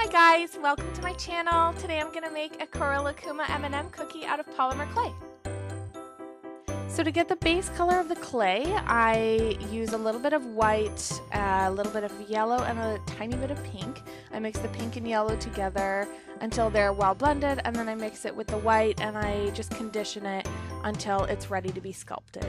Hi guys, welcome to my channel. Today I'm going to make a Korilakkuma M&M cookie out of polymer clay. So to get the base color of the clay, I use a little bit of white, a little bit of yellow, and a tiny bit of pink. I mix the pink and yellow together until they're well blended, and then I mix it with the white and I just condition it until it's ready to be sculpted.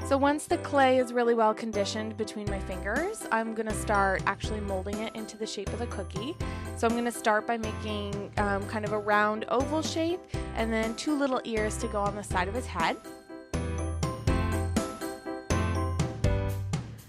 So once the clay is really well conditioned between my fingers, I'm going to start actually molding it into the shape of the cookie. So I'm going to start by making kind of a round oval shape and then two little ears to go on the side of his head.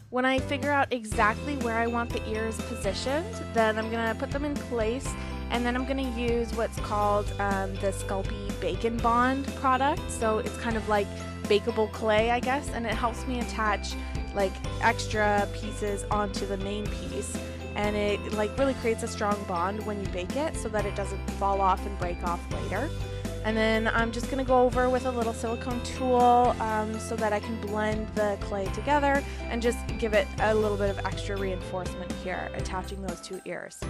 When I figure out exactly where I want the ears positioned, then I'm going to put them in place, and then I'm going to use what's called the Sculpting Bacon Bond product. So it's kind of like bakeable clay, I guess, and it helps me attach like extra pieces onto the main piece, and it like really creates a strong bond when you bake it so that it doesn't fall off and break off later. And then I'm just going to go over with a little silicone tool so that I can blend the clay together and just give it a little bit of extra reinforcement here, attaching those two ears.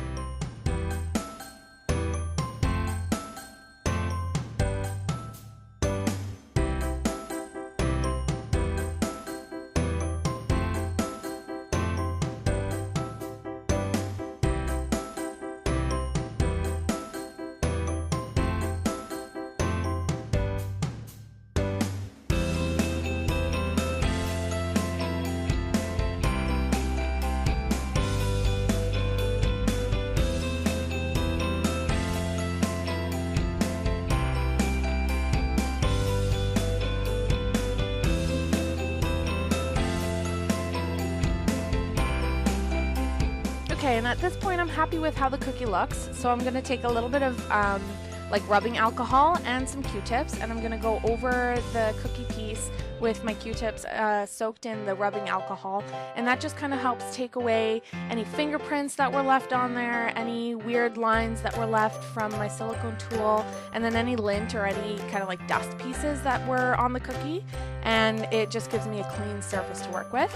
Okay, and at this point I'm happy with how the cookie looks, so I'm going to take a little bit of like rubbing alcohol and some Q-tips, and I'm going to go over the cookie piece with my Q-tips soaked in the rubbing alcohol, and that just kind of helps take away any fingerprints that were left on there, any weird lines that were left from my silicone tool, and then any lint or any kind of like dust pieces that were on the cookie, and it just gives me a clean surface to work with.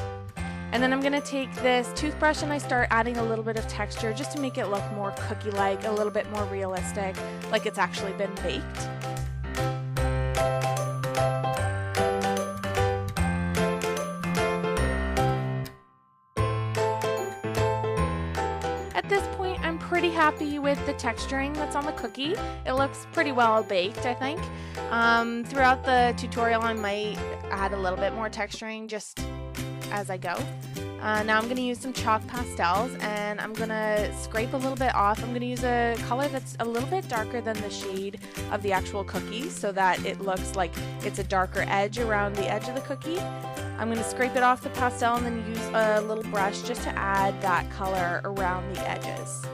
And then I'm going to take this toothbrush and I start adding a little bit of texture just to make it look more cookie-like, a little bit more realistic, like it's actually been baked. At this point, I'm pretty happy with the texturing that's on the cookie. It looks pretty well baked, I think. Throughout the tutorial, I might add a little bit more texturing just as I go. Now I'm going to use some chalk pastels and I'm going to scrape a little bit off. I'm going to use a color that's a little bit darker than the shade of the actual cookie so that it looks like it's a darker edge around the edge of the cookie. I'm going to scrape it off the pastel and then use a little brush just to add that color around the edges.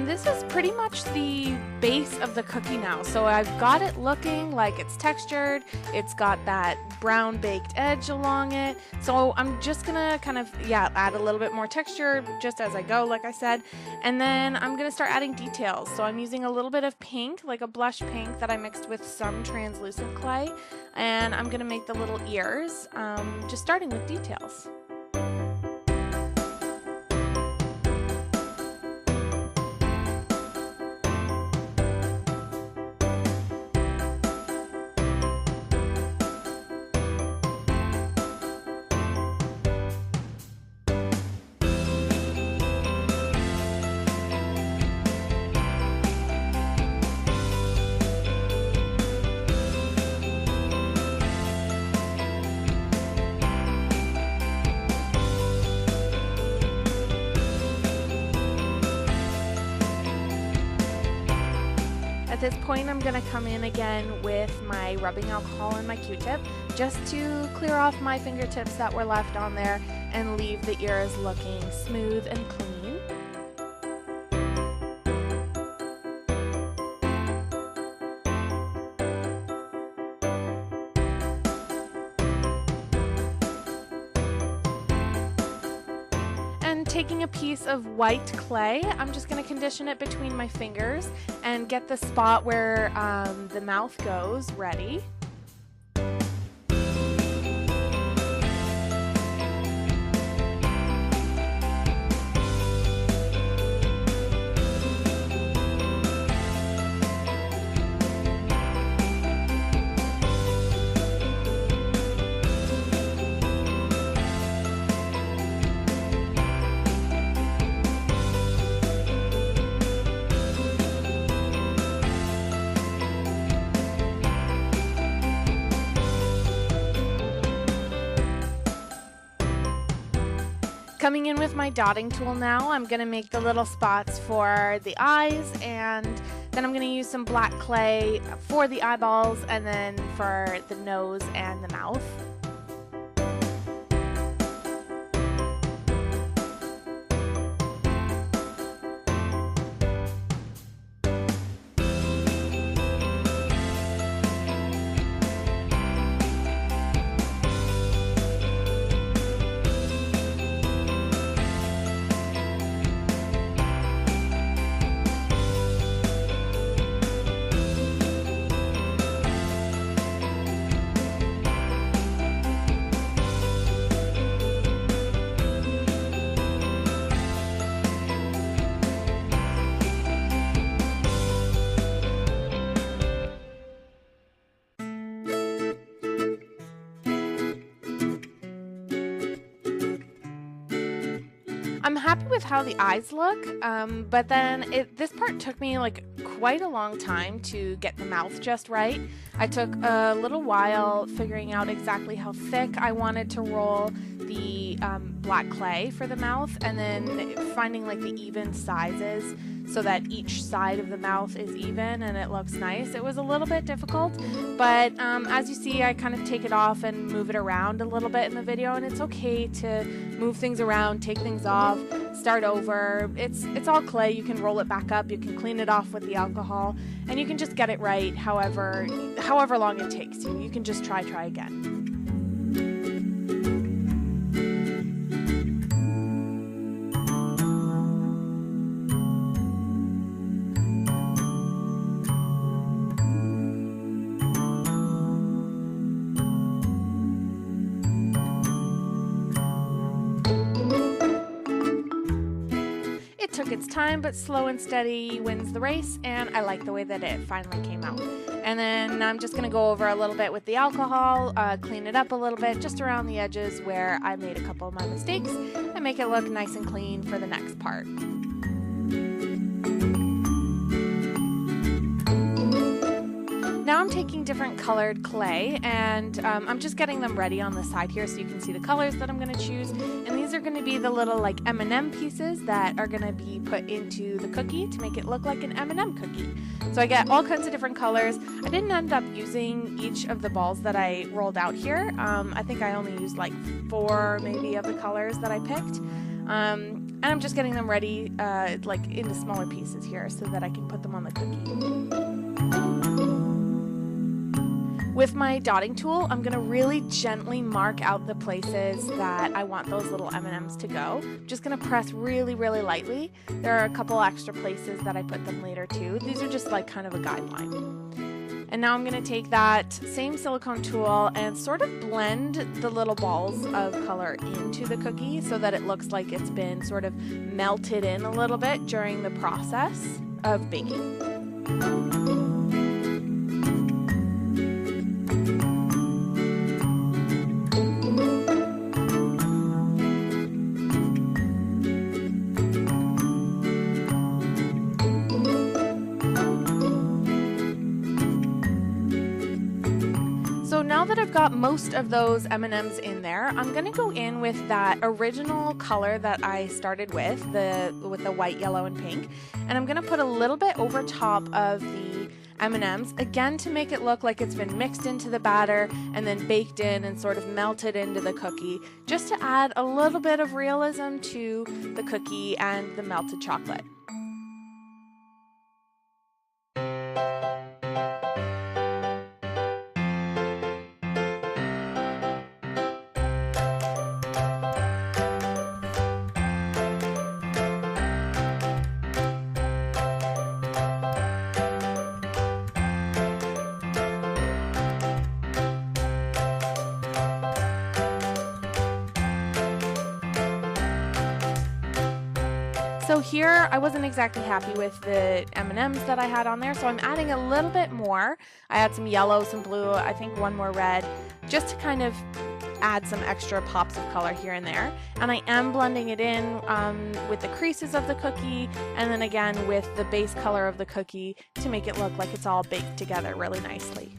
This is pretty much the base of the cookie now. So I've got it looking like it's textured, it's got that brown baked edge along it. So I'm just gonna kind of, add a little bit more texture just as I go, like I said. And then I'm gonna start adding details. So I'm using a little bit of pink, like a blush pink that I mixed with some translucent clay. And I'm gonna make the little ears, just starting with details. At this point, I'm going to come in again with my rubbing alcohol and my Q-tip just to clear off my fingertips that were left on there and leave the ears looking smooth and clean. Taking a piece of white clay, I'm just going to condition it between my fingers and get the spot where the mouth goes ready. Coming in with my dotting tool now, I'm going to make the little spots for the eyes, and then I'm going to use some black clay for the eyeballs and then for the nose and the mouth. I'm happy with how the eyes look, but then this part took me like quite a long time to get the mouth just right. I took a little while figuring out exactly how thick I wanted to roll the black clay for the mouth, and then finding like the even sizes so that each side of the mouth is even and it looks nice. It was a little bit difficult, but as you see, I kind of take it off and move it around a little bit in the video, and it's okay to move things around, take things off, start over. It's all clay. You can roll it back up, you can clean it off with the alcohol, and you can just get it right however long it takes you. You can just try again. Took its time, but slow and steady wins the race, and I like the way that it finally came out. And then I'm just going to go over a little bit with the alcohol, clean it up a little bit just around the edges where I made a couple of my mistakes, and make it look nice and clean for the next part. Now I'm taking different colored clay, and I'm just getting them ready on the side here so you can see the colors that I'm going to choose. And these are going to be the little like M&M pieces that are going to be put into the cookie to make it look like an M&M cookie. So I get all kinds of different colors. I didn't end up using each of the balls that I rolled out here. I think I only used like 4 maybe of the colors that I picked. And I'm just getting them ready like into smaller pieces here so that I can put them on the cookie. With my dotting tool, I'm going to really gently mark out the places that I want those little M&Ms to go. I'm just going to press really, really lightly. There are a couple extra places that I put them later too. These are just like kind of a guideline. And now I'm going to take that same silicone tool and sort of blend the little balls of color into the cookie so that it looks like it's been sort of melted in a little bit during the process of baking. So now that I've got most of those M&Ms in there, I'm going to go in with that original color that I started with the white, yellow, and pink. And I'm going to put a little bit over top of the M&Ms, again to make it look like it's been mixed into the batter and then baked in and sort of melted into the cookie, just to add a little bit of realism to the cookie and the melted chocolate. So here I wasn't exactly happy with the M&Ms that I had on there, so I'm adding a little bit more. I add some yellow, some blue, I think one more red, just to kind of add some extra pops of color here and there. And I am blending it in with the creases of the cookie, and then again with the base color of the cookie to make it look like it's all baked together really nicely.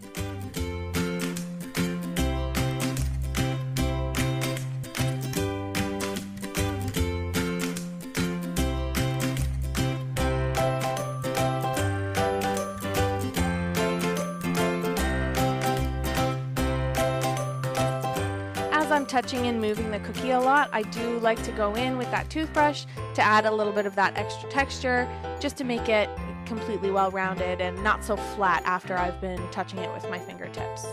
As I'm touching and moving the cookie a lot, I do like to go in with that toothbrush to add a little bit of that extra texture, just to make it completely well-rounded and not so flat after I've been touching it with my fingertips.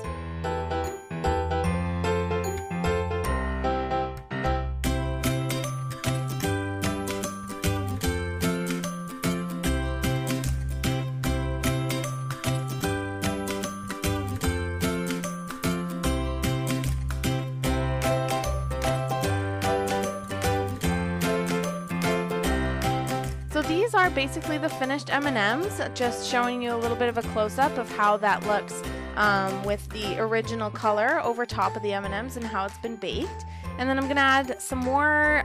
So these are basically the finished M&Ms, just showing you a little bit of a close-up of how that looks with the original color over top of the M&Ms and how it's been baked. And then I'm going to add some more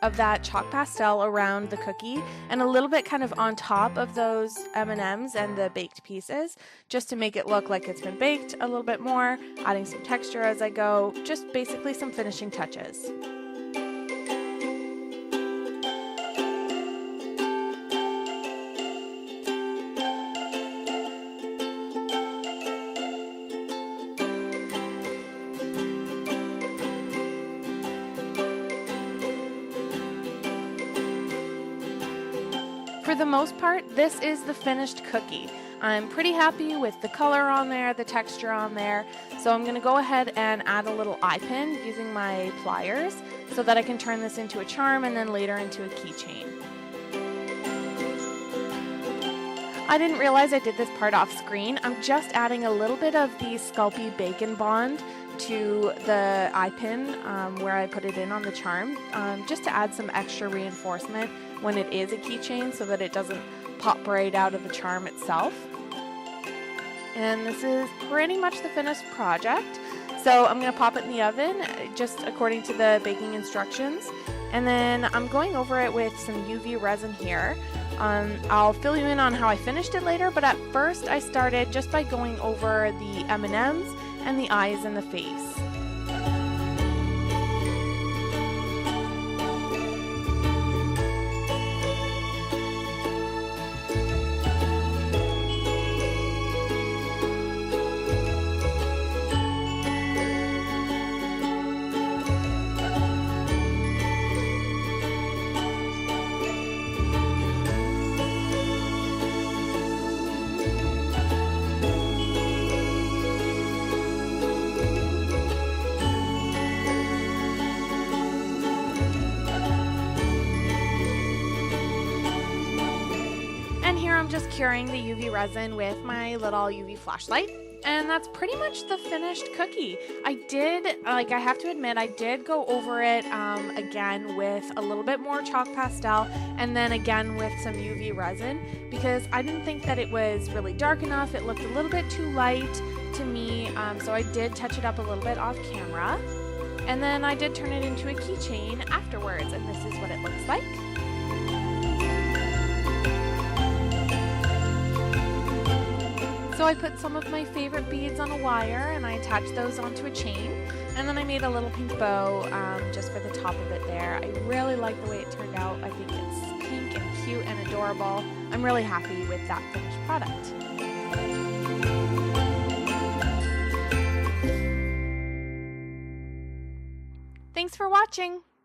of that chalk pastel around the cookie and a little bit kind of on top of those M&Ms and the baked pieces, just to make it look like it's been baked a little bit more, adding some texture as I go, just basically some finishing touches. For the most part, this is the finished cookie. I'm pretty happy with the color on there, the texture on there, so I'm going to go ahead and add a little eye pin using my pliers so that I can turn this into a charm and then later into a keychain. I didn't realize I did this part off screen. I'm just adding a little bit of the Sculpey Bacon Bond to the eye pin where I put it in on the charm, just to add some extra reinforcement when it is a keychain so that it doesn't pop right out of the charm itself. And this is pretty much the finished project. So I'm going to pop it in the oven just according to the baking instructions. And then I'm going over it with some UV resin here. I'll fill you in on how I finished it later, but at first I started just by going over the M&Ms and the eyes and the face. I'm just curing the UV resin with my little UV flashlight, and that's pretty much the finished cookie. I have to admit, I did go over it again with a little bit more chalk pastel and then again with some UV resin because I didn't think that it was really dark enough. It looked a little bit too light to me, so I did touch it up a little bit off camera. And then I did turn it into a keychain afterwards, and this is what it looks like. So I put some of my favorite beads on a wire and I attached those onto a chain, and then I made a little pink bow just for the top of it there. I really like the way it turned out. I think it's pink and cute and adorable. I'm really happy with that finished product. watching!